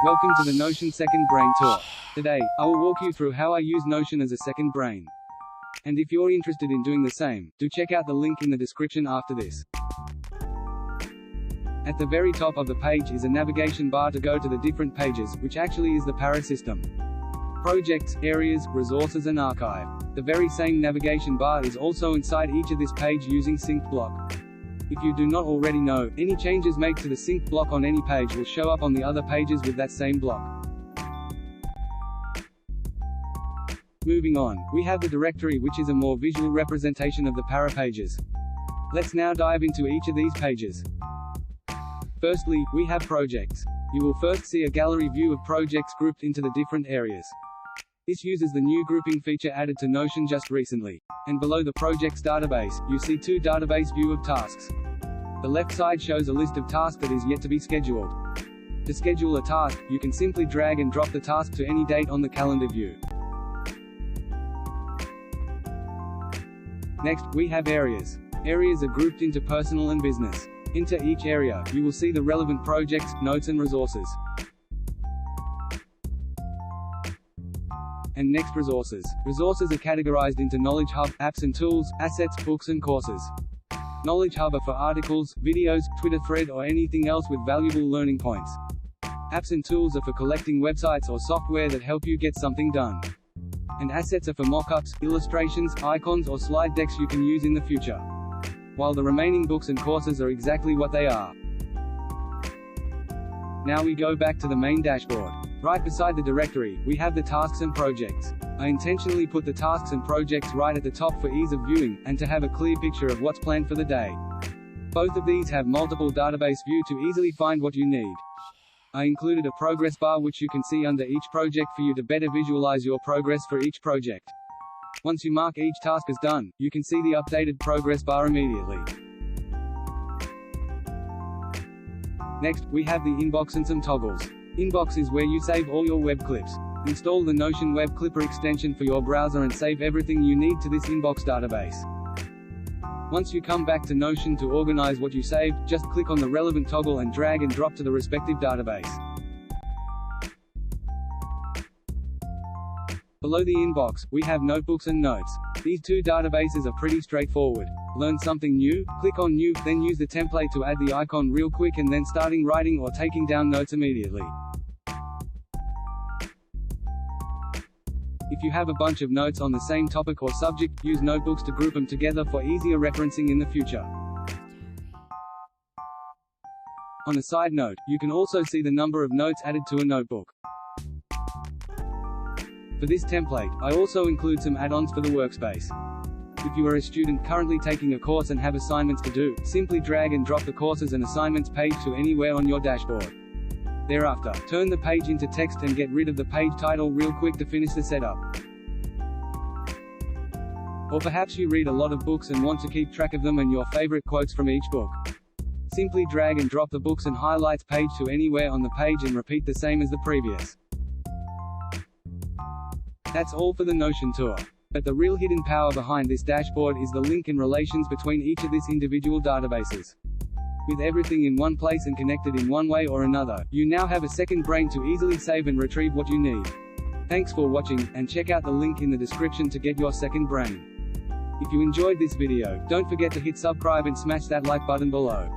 Welcome to the Notion Second Brain Tour. Today, I will walk you through how I use Notion as a second brain. And if you're interested in doing the same, do check out the link in the description after this. At the very top of the page is a navigation bar to go to the different pages, which actually is the para system. Projects, areas, resources and archive. The very same navigation bar is also inside each of this page using sync block. If you do not already know, any changes made to the sync block on any page will show up on the other pages with that same block. Moving on, we have the directory, which is a more visual representation of the para pages. Let's now dive into each of these pages. Firstly, we have projects. You will first see a gallery view of projects grouped into the different areas. This uses the new grouping feature added to Notion just recently. And below the projects database, you see two database view of tasks. The left side shows a list of tasks that is yet to be scheduled. To schedule a task, you can simply drag and drop the task to any date on the calendar view. Next, we have areas. Areas are grouped into personal and business. Into each area, you will see the relevant projects, notes and resources. And next, resources. Resources are categorized into Knowledge Hub, apps and tools, assets, books and courses. Knowledge Hub are for articles, videos, Twitter thread or anything else with valuable learning points. Apps and tools are for collecting websites or software that help you get something done. And assets are for mockups, illustrations, icons or slide decks you can use in the future. While the remaining books and courses are exactly what they are. Now we go back to the main dashboard. Right beside the directory, we have the tasks and projects. I intentionally put the tasks and projects right at the top for ease of viewing, and to have a clear picture of what's planned for the day. Both of these have multiple database view to easily find what you need. I included a progress bar which you can see under each project for you to better visualize your progress for each project. Once you mark each task as done, you can see the updated progress bar immediately. Next, we have the inbox and some toggles. Inbox is where you save all your web clips. Install the Notion Web Clipper extension for your browser and save everything you need to this inbox database. Once you come back to Notion to organize what you saved, just click on the relevant toggle and drag and drop to the respective database. Below the inbox, we have notebooks and notes. These two databases are pretty straightforward. Learn something new, click on New, then use the template to add the icon real quick and then starting writing or taking down notes immediately. If you have a bunch of notes on the same topic or subject, use notebooks to group them together for easier referencing in the future. On a side note, you can also see the number of notes added to a notebook. For this template, I also include some add-ons for the Workspace. If you are a student currently taking a course and have assignments to do, simply drag and drop the courses and assignments page to anywhere on your dashboard. Thereafter, turn the page into text and get rid of the page title real quick to finish the setup. Or perhaps you read a lot of books and want to keep track of them and your favorite quotes from each book. Simply drag and drop the books and highlights page to anywhere on the page and repeat the same as the previous. That's all for the Notion tour. But the real hidden power behind this dashboard is the link and relations between each of these individual databases. With everything in one place and connected in one way or another, you now have a second brain to easily save and retrieve what you need. Thanks for watching, and check out the link in the description to get your second brain. If you enjoyed this video, don't forget to hit subscribe and smash that like button below.